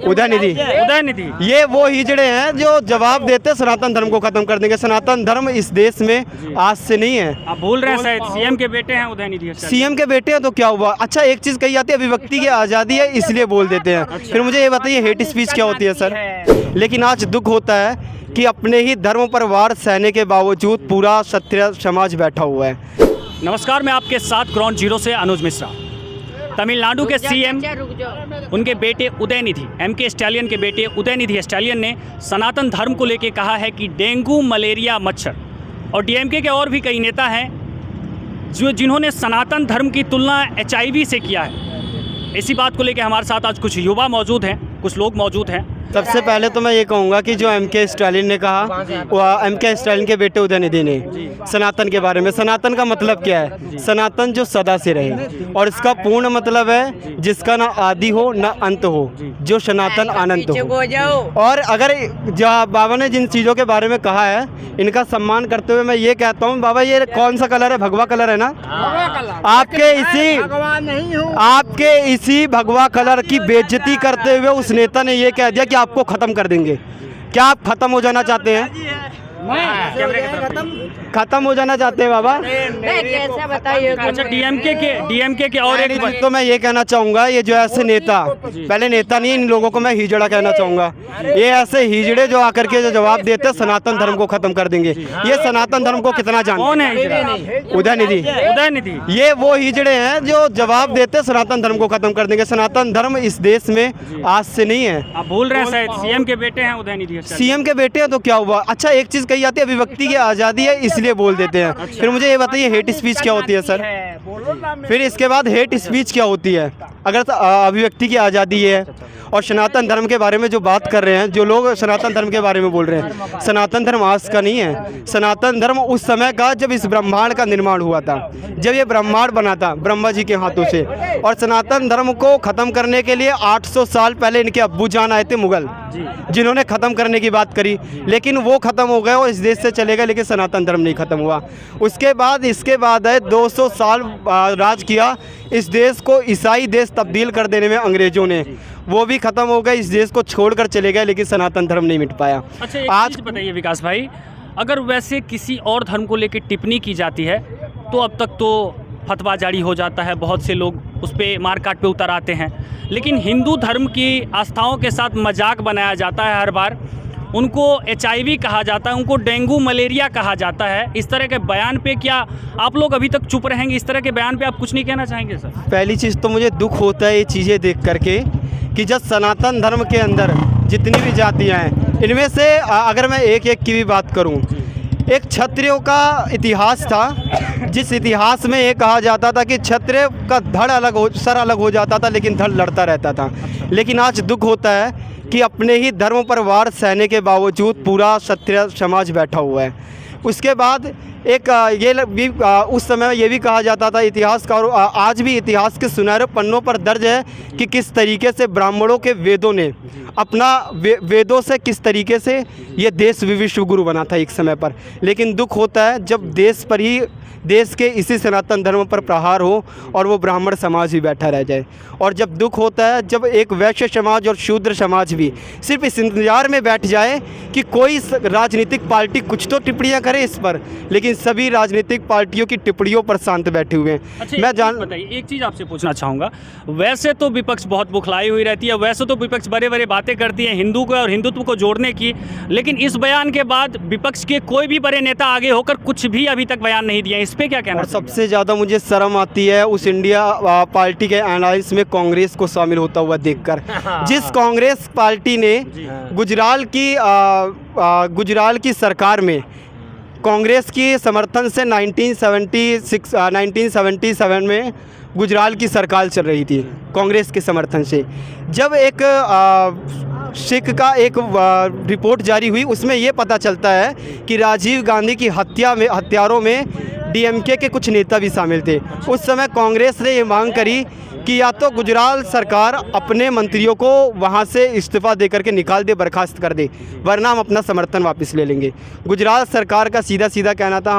उदयनिधि। उदयनिधि ये वो हिजड़े हैं जो जवाब देते सनातन धर्म को खत्म कर देंगे। सनातन धर्म इस देश में आज से नहीं है। आप भूल रहे हैं, शायद सीएम के बेटे हैं उदयनिधि। सीएम के बेटे हैं तो क्या हुआ? अच्छा, एक चीज कही जाती है अभिव्यक्ति की आज़ादी है इसलिए बोल देते हैं। फिर मुझे ये बताइए हेट स्पीच क्या होती है सर? लेकिन आज दुख होता है कि अपने ही धर्म पर वार सहने के बावजूद पूरा क्षत्रिय समाज बैठा हुआ है। नमस्कार, मैं आपके साथ ग्राउंड जीरो से अनुज मिश्रा। तमिलनाडु के सीएम उनके बेटे उदयनिधि, एमके स्टैलियन के बेटे उदयनिधि स्टैलियन ने सनातन धर्म को लेकर कहा है कि डेंगू, मलेरिया, मच्छर और डीएमके के और भी कई नेता हैं जिन्होंने सनातन धर्म की तुलना HIV से किया है। इसी बात को लेकर हमारे साथ आज कुछ युवा मौजूद हैं, कुछ लोग मौजूद हैं। सबसे पहले तो मैं ये कहूँगा कि जो एमके स्टालिन ने कहा, वो एमके स्टालिन के बेटे उदयनिधि ने सनातन के बारे में, सनातन का मतलब क्या है? सनातन जो सदा से रहे, और इसका पूर्ण मतलब है जिसका ना आदि हो ना अंत हो, जो सनातन अनंत हो। और अगर बाबा ने जिन चीज़ों के बारे में कहा है इनका सम्मान करते हुए मैं ये कहता हूँ, बाबा ये कौन सा कलर है? भगवा कलर है ना? आपके इसी भगवा कलर की बेइज्जती करते हुए उस नेता ने ये कह दिया कि आपको खत्म कर देंगे। क्या आप खत्म हो जाना चाहते हैं? खत्म हो जाना चाहते हैं बाबा? कैसे बताइए? अच्छा, डीएमके के और एक तो मैं ये कहना चाहूँगा, ये जो ऐसे नेता, पहले नेता नहीं, इन लोगों को मैं हिजड़ा कहना चाहूँगा। ये ऐसे हिजड़े जो आकर के जो जवाब देते हैं सनातन धर्म को खत्म कर देंगे। ये सनातन धर्म को कितना जानते हैं? कौन है? उदयनिधि। ये वो हिजड़े हैं जो जवाब देते हैं सनातन धर्म को खत्म कर देंगे। सनातन धर्म इस देश में आज से नहीं है। आप भूल रहे हैं, शायद सीएम के बेटे हैं उदयनिधि। सीएम के बेटे हैं तो क्या हुआ? अच्छा, एक चीज कही जाती है अभिव्यक्ति की आज़ादी है इसलिए बोल देते हैं। फिर मुझे ये बताइए हेट स्पीच क्या होती है सर? फिर इसके बाद हेट स्पीच क्या होती है? अगर अभिव्यक्ति की आज़ादी है और सनातन धर्म के बारे में जो बात कर रहे हैं, जो लोग सनातन धर्म के बारे में बोल रहे हैं, सनातन धर्म आज का नहीं है। सनातन धर्म उस समय का जब इस ब्रह्मांड का निर्माण हुआ था, जब ये ब्रह्मांड बना था ब्रह्मा जी के हाथों से। और सनातन धर्म को ख़त्म करने के लिए 800 साल पहले इनके अब्बू जान आए थे मुग़ल, जिन्होंने ख़त्म करने की बात करी, लेकिन वो ख़त्म हो गए और इस देश से चले गए, लेकिन सनातन धर्म नहीं ख़त्म हुआ। उसके बाद है 200 साल राज किया इस देश को, ईसाई देश तब्दील कर देने में अंग्रेज़ों ने, वो भी ख़त्म हो गए, इस देश को छोड़कर चले गए, लेकिन सनातन धर्म नहीं मिट पाया। अच्छा, आज बताइए विकास भाई, अगर वैसे किसी और धर्म को लेकर टिप्पणी की जाती है तो अब तक तो फतवा जारी हो जाता है, बहुत से लोग उस पर मारकाट पे उतर आते हैं, लेकिन हिंदू धर्म की आस्थाओं के साथ मजाक बनाया जाता है हर बार। उनको HIV कहा जाता है, उनको डेंगू मलेरिया कहा जाता है। इस तरह के बयान पे क्या आप लोग अभी तक चुप रहेंगे? इस तरह के बयान पे आप कुछ नहीं कहना चाहेंगे सर? पहली चीज़ तो मुझे दुख होता है ये चीज़ें देख करके कि जब सनातन धर्म के अंदर जितनी भी जातियाँ हैं, इनमें से अगर मैं एक एक की भी बात करूँ, एक क्षत्रियों का इतिहास था, जिस इतिहास में ये कहा जाता था कि क्षत्रिय का सर अलग हो जाता था, लेकिन धड़ लड़ता रहता था। लेकिन आज दुख होता है कि अपने ही धर्म पर वार सहने के बावजूद पूरा क्षत्रिय समाज बैठा हुआ है। उसके बाद एक ये भी उस समय ये भी कहा जाता था, इतिहासकार आज भी इतिहास के सुनहरे पन्नों पर दर्ज है कि किस तरीके से ब्राह्मणों के वेदों ने अपना वेदों से किस तरीके से ये देश विश्व गुरु बना था एक समय पर। लेकिन दुख होता है जब देश के इसी सनातन धर्म पर प्रहार हो और वो ब्राह्मण समाज भी बैठा रह जाए। और जब दुख होता है जब एक वैश्य समाज और शूद्र समाज भी सिर्फ इस इंतजार में बैठ जाए कि कोई राजनीतिक पार्टी कुछ तो टिप्पणियां करे इस पर, लेकिन सभी राजनीतिक पार्टियों की टिप्पणियों पर शांत बैठे हुए हैं। अच्छा, बताइए, एक चीज़ आपसे पूछना चाहूँगा, वैसे तो विपक्ष बहुत बुखलाई हुई रहती है, वैसे तो विपक्ष बड़े बड़े बातें करती है हिंदू को और हिंदुत्व को जोड़ने की, लेकिन इस बयान के बाद विपक्ष के कोई भी बड़े नेता आगे होकर कुछ भी अभी तक बयान नहीं दिया। इस पे क्या कहना? और सबसे ज़्यादा मुझे शर्म आती है उस इंडिया पार्टी के अलायंस में कांग्रेस को शामिल होता हुआ देखकर। जिस कांग्रेस पार्टी ने गुजराल की सरकार में कांग्रेस की समर्थन से 1977 में गुजराल की सरकार चल रही थी कांग्रेस के समर्थन से। जब एक सिख का एक रिपोर्ट जारी हुई, उसमें ये पता चलता है कि राजीव गांधी की हत्यारों में डीएमके के कुछ नेता भी शामिल थे। उस समय कांग्रेस ने ये मांग करी कि या तो गुजराल सरकार अपने मंत्रियों को वहाँ से इस्तीफा दे करके निकाल दे, बर्खास्त कर दे, वरना हम अपना समर्थन वापस ले लेंगे। गुजराल सरकार का सीधा सीधा कहना था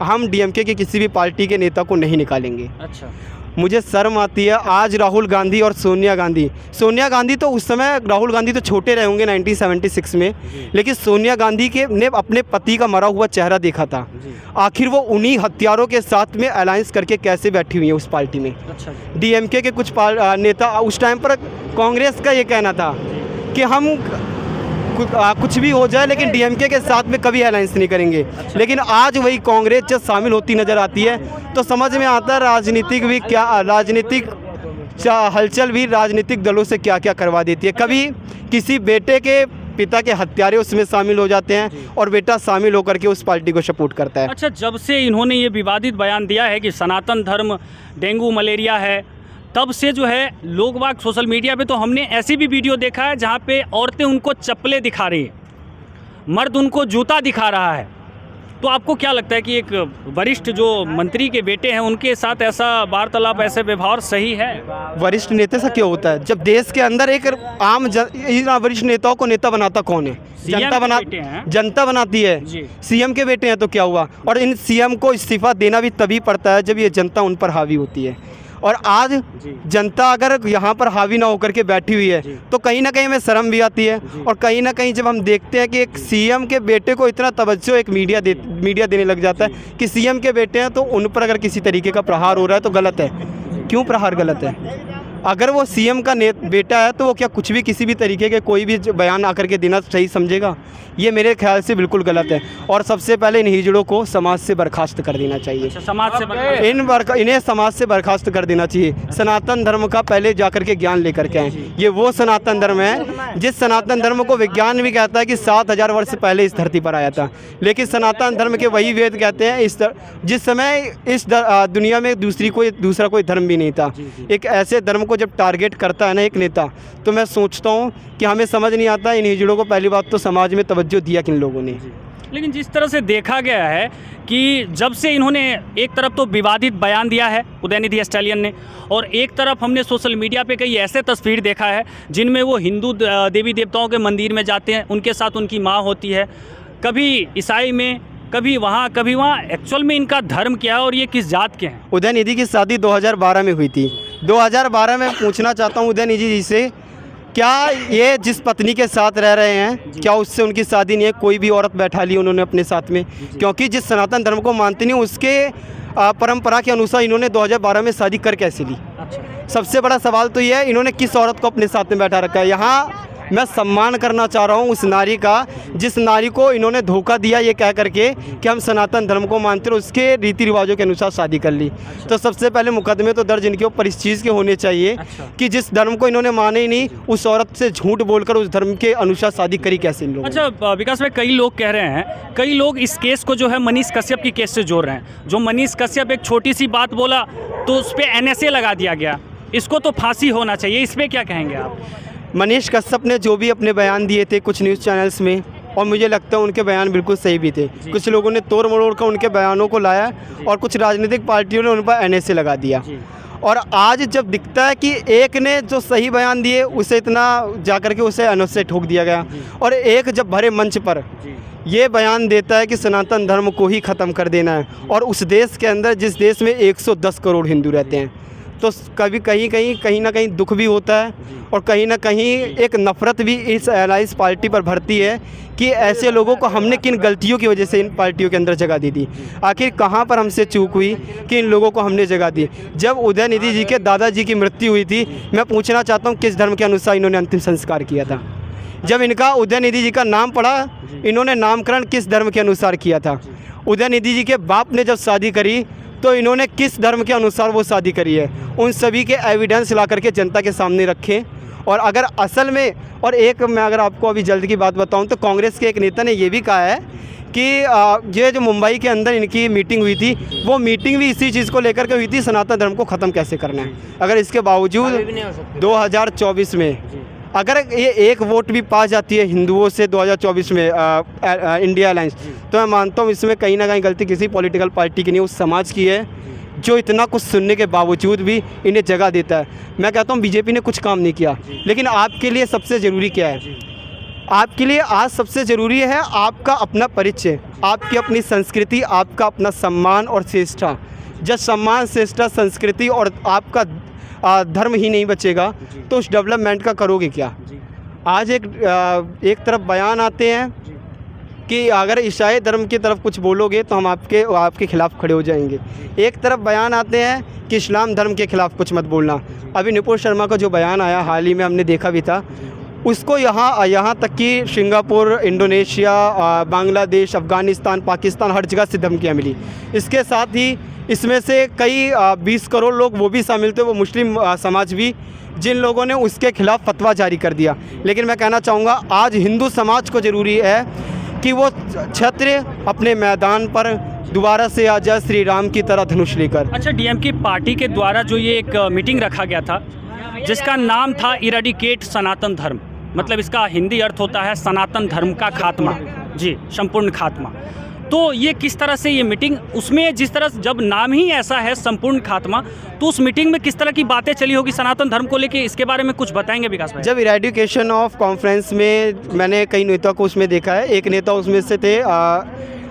हम डीएमके की किसी भी पार्टी के नेता को नहीं निकालेंगे। अच्छा, मुझे शर्म आती है आज राहुल गांधी और सोनिया गांधी तो उस समय राहुल गांधी तो छोटे रहे होंगे 1976 में, लेकिन सोनिया गांधी के ने अपने पति का मरा हुआ चेहरा देखा था। आखिर वो उन्हीं हत्यारों के साथ में अलायंस करके कैसे बैठी हुई है उस पार्टी में। अच्छा जी। डीएमके के कुछ नेता उस टाइम पर कांग्रेस का ये कहना था कि हम कुछ भी हो जाए लेकिन डीएमके के साथ में कभी अलायंस नहीं करेंगे। लेकिन आज वही कांग्रेस जब शामिल होती नज़र आती है तो समझ में आता है राजनीतिक हलचल भी राजनीतिक दलों से क्या क्या करवा देती है। कभी किसी बेटे के पिता के हत्यारे उसमें शामिल हो जाते हैं और बेटा शामिल होकर के उस पार्टी को सपोर्ट करता है। अच्छा, जब से इन्होंने ये विवादित बयान दिया है कि सनातन धर्म डेंगू मलेरिया है, तब से जो है लोग बाग सोशल मीडिया पे तो हमने ऐसी भी वीडियो देखा है जहाँ पे औरतें उनको चप्पलें दिखा रही हैं, मर्द उनको जूता दिखा रहा है। तो आपको क्या लगता है कि एक वरिष्ठ जो मंत्री के बेटे हैं उनके साथ ऐसा वार्तालाप, ऐसे व्यवहार सही है? वरिष्ठ नेता से क्यों होता है जब देश के अंदर एक वरिष्ठ नेताओं को नेता बनाता कौन है? जनता बनाती है। सीएम के बेटे हैं तो क्या हुआ? और इन सीएम को इस्तीफा देना भी तभी पड़ता है जब ये जनता उन पर हावी होती है। और आज जनता अगर यहाँ पर हावी ना होकर के बैठी हुई है तो कहीं ना कहीं हमें शर्म भी आती है। और कहीं ना कहीं जब हम देखते हैं कि एक सीएम के बेटे को इतना तवज्जो एक मीडिया देने लग जाता है कि सीएम के बेटे हैं तो उन पर अगर किसी तरीके का प्रहार हो रहा है तो गलत है। क्यों प्रहार गलत है? अगर वो सीएम का बेटा है तो वो क्या कुछ भी किसी भी तरीके के कोई भी बयान आकर के देना सही समझेगा? ये मेरे ख्याल से बिल्कुल गलत है। और सबसे पहले इन हिजड़ों को समाज से बर्खास्त कर देना चाहिए। अच्छा, समाज से इन्हें समाज से बर्खास्त कर देना चाहिए। सनातन धर्म का पहले जाकर के ज्ञान लेकर के आए। ये वो सनातन धर्म है जिस सनातन धर्म को विज्ञान भी कहता है कि 7000 वर्ष पहले इस धरती पर आया था। लेकिन सनातन धर्म के वही वेद कहते हैं जिस समय इस दुनिया में दूसरा कोई धर्म भी नहीं था। एक ऐसे धर्म को जब टारगेट करता है ना एक नेता, तो मैं सोचता हूँ कि हमें समझ नहीं आता इन हिजड़ों को पहली बात तो समाज में तवज्जो दिया किन लोगों ने। लेकिन जिस तरह से देखा गया है कि जब से इन्होंने एक तरफ तो विवादित बयान दिया है उदयनिधि स्टैलियन ने, और एक तरफ हमने सोशल मीडिया पे कई ऐसे तस्वीर देखा है जिनमें वो हिंदू देवी देवताओं के मंदिर में जाते हैं, उनके साथ उनकी माँ होती है, कभी ईसाई में, कभी वहाँ कभी वहाँ। एक्चुअल में इनका धर्म क्या है और ये किस जात के हैं? उदयनिधि की शादी 2012 में हुई थी। 2012 में पूछना चाहता हूँ उदयनिधि जी से, क्या ये जिस पत्नी के साथ रह रहे हैं क्या उससे उनकी शादी नहीं है? कोई भी औरत बैठा ली उन्होंने अपने साथ में? क्योंकि जिस सनातन धर्म को मानते नहीं उसके परंपरा के अनुसार इन्होंने 2012 में शादी कर कैसे ली? सबसे बड़ा सवाल तो ये है इन्होंने किस औरत को अपने साथ में बैठा रखा है। यहाँ मैं सम्मान करना चाह रहा हूँ उस नारी का जिस नारी को इन्होंने धोखा दिया ये कह करके कि हम सनातन धर्म को मानते हैं, उसके रीति रिवाजों के अनुसार शादी कर ली। तो सबसे पहले मुकदमे तो दर्ज इनके ऊपर इस चीज़ के होने चाहिए कि जिस धर्म को इन्होंने माने ही नहीं उस औरत से झूठ बोलकर उस धर्म के अनुसार शादी करी कैसे इन लोगों ने। अच्छा विकास भाई, कई लोग कह रहे हैं, कई लोग इस केस को जो है मनीष कश्यप की केस से जोड़ रहे हैं। जो मनीष कश्यप एक छोटी सी बात बोला तो उस पर NSA लगा दिया गया, इसको तो फांसी होना चाहिए, इस पर क्या कहेंगे आप? मनीष कश्यप ने जो भी अपने बयान दिए थे कुछ न्यूज़ चैनल्स में, और मुझे लगता है उनके बयान बिल्कुल सही भी थे। कुछ लोगों ने तोड़ मरोड़ कर उनके बयानों को लाया और कुछ राजनीतिक पार्टियों ने उन पर NSA लगा दिया। और आज जब दिखता है कि एक ने जो सही बयान दिए उसे इतना जाकर के उसे NSA ठोक दिया गया, और एक जब भरे मंच पर ये बयान देता है कि सनातन धर्म को ही ख़त्म कर देना है, और उस देश के अंदर जिस देश में 110 करोड़ हिंदू रहते हैं, तो कभी कहीं ना कहीं दुख भी होता है और कहीं ना कहीं एक नफ़रत भी इस पार्टी पर भरती है कि ऐसे लोगों को हमने किन गलतियों की वजह से इन पार्टियों के अंदर जगह दी थी। आखिर कहाँ पर हमसे चूक हुई कि इन लोगों को हमने जगह दी? जब उदयनिधि जी के दादाजी की मृत्यु हुई थी, मैं पूछना चाहता हूँ किस धर्म के अनुसार इन्होंने अंतिम संस्कार किया था? जब इनका उदयनिधि जी का नाम पड़ा, इन्होंने नामकरण किस धर्म के अनुसार किया था? उदयनिधि जी के बाप ने जब शादी करी तो इन्होंने किस धर्म के अनुसार वो शादी करी है? उन सभी के एविडेंस ला करके जनता के सामने रखें। और अगर असल में, और एक मैं अगर आपको अभी जल्द की बात बताऊं तो कांग्रेस के एक नेता ने ये भी कहा है कि ये जो मुंबई के अंदर इनकी मीटिंग हुई थी वो मीटिंग भी इसी चीज़ को लेकर के हुई थी, सनातन धर्म को ख़त्म कैसे करना है। अगर इसके बावजूद 2024 में अगर ये एक वोट भी पा जाती है हिंदुओं से 2024 में इंडिया अलायंस, तो मैं मानता हूँ इसमें कहीं ना कहीं गलती किसी पॉलिटिकल पार्टी की नहीं, उस समाज की है जो इतना कुछ सुनने के बावजूद भी इन्हें जगह देता है। मैं कहता हूँ बीजेपी ने कुछ काम नहीं किया, लेकिन आपके लिए सबसे ज़रूरी क्या है? आपके लिए आज सबसे ज़रूरी है आपका अपना परिचय, आपकी अपनी संस्कृति, आपका अपना सम्मान और श्रेष्ठता। जब सम्मान श्रेष्ठता संस्कृति और आपका धर्म ही नहीं बचेगा तो उस डेवलपमेंट का करोगे क्या। आज एक तरफ बयान आते हैं कि अगर ईसाई धर्म की तरफ कुछ बोलोगे तो हम आपके खिलाफ़ खड़े हो जाएंगे। एक तरफ बयान आते हैं कि इस्लाम धर्म के खिलाफ़ कुछ मत बोलना। अभी नुपुर शर्मा का जो बयान आया हाल ही में हमने देखा भी था, उसको यहाँ तक कि सिंगापुर, इंडोनेशिया, बांग्लादेश, अफ़गानिस्तान, पाकिस्तान हर जगह से धमकियाँ मिली। इसके साथ ही इसमें से कई 20 करोड़ लोग वो भी शामिल थे, वो मुस्लिम समाज भी, जिन लोगों ने उसके खिलाफ़ फतवा जारी कर दिया। लेकिन मैं कहना चाहूँगा आज हिंदू समाज को ज़रूरी है कि वो क्षत्रिय अपने मैदान पर दोबारा से आ जाए श्री राम की तरह धनुष लेकर। अच्छा, डीएमके पार्टी के द्वारा जो ये एक मीटिंग रखा गया था जिसका नाम था इरेडिकेट सनातन धर्म, मतलब इसका हिंदी अर्थ होता है सनातन धर्म का खात्मा, जी, संपूर्ण खात्मा। तो ये किस तरह से ये मीटिंग, उसमें जिस तरह जब नाम ही ऐसा है संपूर्ण खात्मा, तो उस मीटिंग में किस तरह की बातें चली होगी सनातन धर्म को लेके, इसके बारे में कुछ बताएंगे विकास भाई? जब इरेडिकेशन ऑफ कॉन्फ्रेंस में मैंने कई नेता को उसमें देखा है। एक नेता उसमें से थे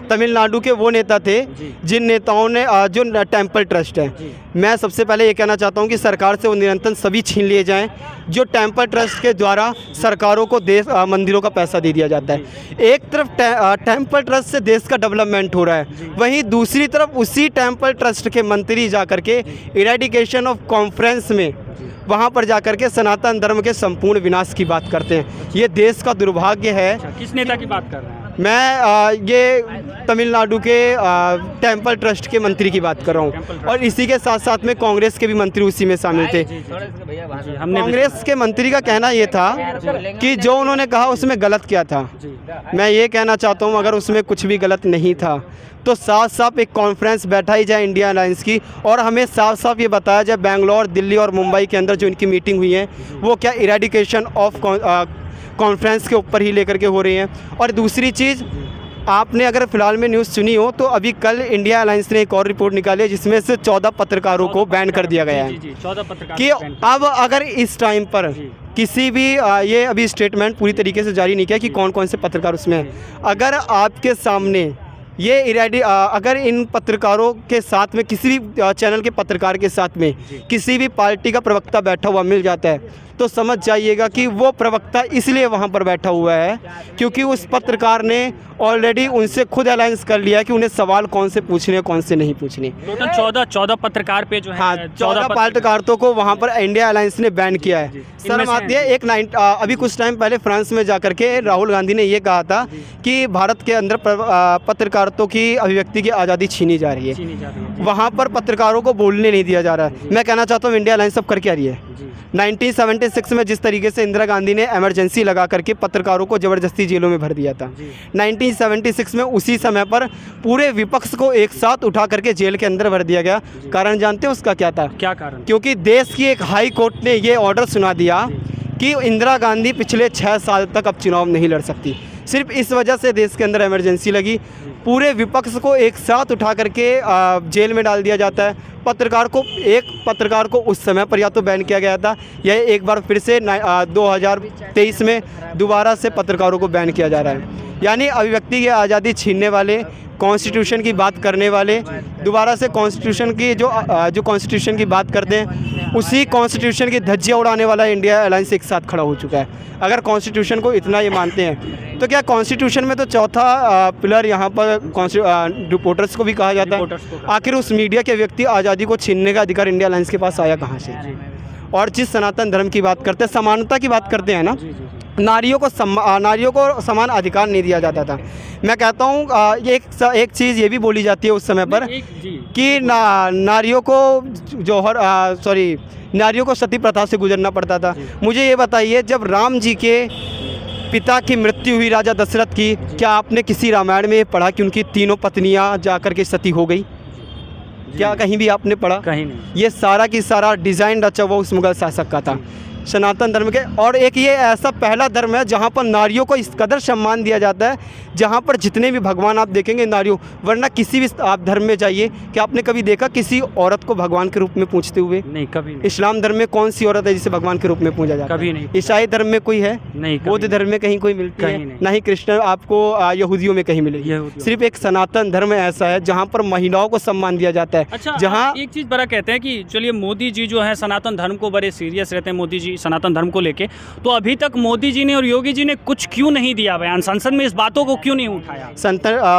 तमिलनाडु के, वो नेता थे जिन नेताओं ने जो टेम्पल ट्रस्ट है, मैं सबसे पहले ये कहना चाहता हूँ कि सरकार से वो निरंतर सभी छीन लिए जाएं जो टेम्पल ट्रस्ट के द्वारा सरकारों को मंदिरों का पैसा दे दिया जाता है। एक तरफ टेम्पल ट्रस्ट से देश का डेवलपमेंट हो रहा है, वहीं दूसरी तरफ उसी टेम्पल ट्रस्ट के मंत्री जा कर के इरेडिकेशन ऑफ कॉन्फ्रेंस में वहाँ पर जाकर के सनातन धर्म के संपूर्ण विनाश की बात करते हैं। ये देश का दुर्भाग्य है। किस नेता की बात कर रहे हैं? मैं ये तमिलनाडु के टेम्पल ट्रस्ट के मंत्री की बात कर रहा हूँ, और इसी के साथ साथ में कांग्रेस के भी मंत्री उसी में शामिल थे। कांग्रेस के मंत्री का कहना ये था कि जो उन्होंने कहा उसमें गलत क्या था। मैं ये कहना चाहता हूँ अगर उसमें कुछ भी गलत नहीं था तो साफ साफ एक कॉन्फ्रेंस बैठाई जाए इंडिया अलायंस की, और हमें साफ साफ ये बताया जाए बेंगलोर, दिल्ली और मुंबई के अंदर जो इनकी मीटिंग हुई है वो क्या इरेडिकेशन ऑफ कॉन्फ्रेंस के ऊपर ही लेकर के हो रही हैं। और दूसरी चीज़, आपने अगर फ़िलहाल में न्यूज़ सुनी हो तो अभी कल इंडिया अलायंस ने एक और रिपोर्ट निकाली है जिसमें से 14 पत्रकारों को बैन कर दिया गया है। 14 पत्रकार कि अब अगर इस टाइम पर किसी भी ये अभी स्टेटमेंट पूरी तरीके से जारी नहीं किया कि कौन कौन से पत्रकार उसमें हैं, अगर आपके सामने ये अगर इन पत्रकारों के साथ में किसी भी चैनल के पत्रकार के साथ में किसी भी पार्टी का प्रवक्ता बैठा हुआ मिल जाता है तो समझ जाइएगा कि वो प्रवक्ता इसलिए वहाँ पर बैठा हुआ है क्योंकि उस पत्रकार ने ऑलरेडी उनसे खुद अलायंस कर लिया कि उन्हें सवाल कौन से पूछने हैं कौन से नहीं पूछने। टोटल 14 पत्रकार पे जो है, हाँ, 14 पत्रकारों को वहाँ पर इंडिया अलायंस ने बैन किया है। शर्म आती है। अभी कुछ टाइम पहले फ्रांस में जाकर के राहुल गांधी ने ये कहा था कि भारत के अंदर पत्रकारिता की अभिव्यक्ति की आज़ादी छीनी जा रही है, वहाँ पर पत्रकारों को बोलने नहीं दिया जा रहा है। मैं कहना चाहता हूँ इंडिया अलायंस सब कर क्या रही है। 1976 में जिस तरीके से इंदिरा गांधी ने इमरजेंसी लगा करके पत्रकारों को ज़बरदस्ती जेलों में भर दिया था, 1976 में उसी समय पर पूरे विपक्ष को एक साथ उठा करके जेल के अंदर भर दिया गया। कारण जानते हैं उसका क्या था? क्या कारण? क्योंकि देश की एक हाई कोर्ट ने ये ऑर्डर सुना दिया कि इंदिरा गांधी पिछले 6 साल तक अब चुनाव नहीं लड़ सकती। सिर्फ इस वजह से देश के अंदर इमरजेंसी लगी, पूरे विपक्ष को एक साथ उठा करके जेल में डाल दिया जाता है। एक पत्रकार को उस समय पर या तो बैन किया गया था या एक बार फिर से 2023 में दोबारा से पत्रकारों को बैन किया जा रहा है। यानी अभिव्यक्ति की आज़ादी छीनने वाले, कॉन्स्टिट्यूशन की बात करने वाले, दोबारा से कॉन्स्टिट्यूशन की जो कॉन्स्टिट्यूशन की बात करते हैं उसी कॉन्स्टिट्यूशन की धज्जियाँ उड़ाने वाला इंडिया अलायंस एक साथ खड़ा हो चुका है। अगर कॉन्स्टिट्यूशन को इतना ये मानते हैं तो क्या कॉन्स्टिट्यूशन में तो चौथा पिलर यहाँ पर रिपोर्टर्स को भी कहा जाता है। आखिर उस मीडिया के व्यक्ति आज़ादी को छीनने का अधिकार इंडिया अलायंस के पास आया कहाँ से? और जिस सनातन धर्म की बात करते हैं, समानता की बात करते हैं ना, नारियों को समान अधिकार नहीं दिया जाता था। मैं कहता हूँ एक चीज़ ये भी बोली जाती है उस समय पर कि नारियों को सती प्रथा से गुजरना पड़ता था। मुझे ये बताइए, जब राम जी के पिता की मृत्यु हुई राजा दशरथ की, क्या आपने किसी रामायण में पढ़ा कि उनकी तीनों पत्नियाँ जाकर के सती हो गई? क्या कहीं भी आपने पढ़ा? कहीं नहीं। ये सारा की सारा डिज़ाइन रचा हुआ उस मुगल शासक का था। सनातन धर्म के। और एक ये ऐसा पहला धर्म है जहाँ पर नारियों को इस कदर सम्मान दिया जाता है, जहाँ पर जितने भी भगवान आप देखेंगे नारियों, वरना किसी भी आप धर्म में जाइए कि आपने कभी देखा किसी औरत को भगवान के रूप में पूछते हुए? नहीं, कभी नहीं। इस्लाम धर्म में कौन सी औरत है जिसे भगवान के रूप में पूजा जाता है? कभी नहीं। ईसाई धर्म में कोई है? नहीं, कभी बौद्ध धर्म में कहीं कोई मिलती है? कहीं नहीं। ना ही कृष्ण आपको यहूदियों में कहीं मिलेगी। यहूदियों। सिर्फ एक सनातन धर्म ऐसा है जहाँ पर महिलाओं को सम्मान दिया जाता है। अच्छा, जहाँ एक चीज़ बड़ा कहते हैं कि चलिए मोदी जी जो है सनातन धर्म को बड़े सीरियस रहते हैं, मोदी जी सनातन धर्म को लेके, तो अभी तक मोदी जी ने और योगी जी ने कुछ क्यों नहीं दिया बयान, संसद में इस बातों को क्यों नहीं उठाया?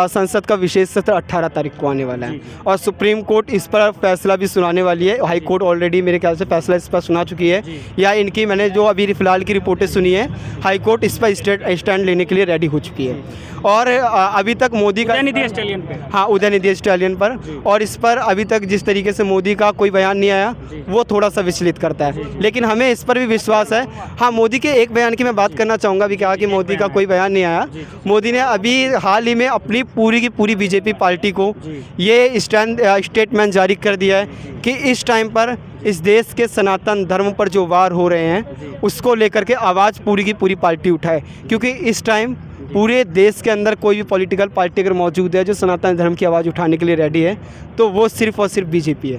संसद का विशेष सत्र 18 तारीख को आने वाला है और सुप्रीम कोर्ट इस पर फैसला भी सुनाने वाली है। हाई कोर्ट ऑलरेडी मेरे ख्याल से फैसला इस पर सुना चुकी है, या इनकी मैंने जो अभी फिलहाल की रिपोर्टें सुनी है, हाई कोर्ट इस पर स्टैंड लेने के लिए रेडी हो चुकी है। और अभी तक मोदी का उदयनिधि स्टैलियन पे, हाँ, उदयनिधि स्टैलियन पर, और इस पर अभी तक जिस तरीके से मोदी का कोई बयान नहीं आया वो थोड़ा सा विचलित करता है, लेकिन हमें इस पर भी विश्वास है। हाँ, मोदी के एक बयान की मैं बात करना चाहूँगा अभी, क्या कि मोदी का कोई बयान नहीं आया। मोदी ने अभी हाल ही में अपनी पूरी की पूरी बीजेपी पार्टी को ये स्टेटमेंट जारी कर दिया है कि इस टाइम पर इस देश के सनातन धर्म पर जो वार हो रहे हैं उसको लेकर के आवाज़ पूरी की पूरी पार्टी उठाए, क्योंकि इस टाइम पूरे देश के अंदर कोई भी पॉलिटिकल पार्टी अगर मौजूद है जो सनातन धर्म की आवाज़ उठाने के लिए रेडी है तो वो सिर्फ़ और सिर्फ बीजेपी है।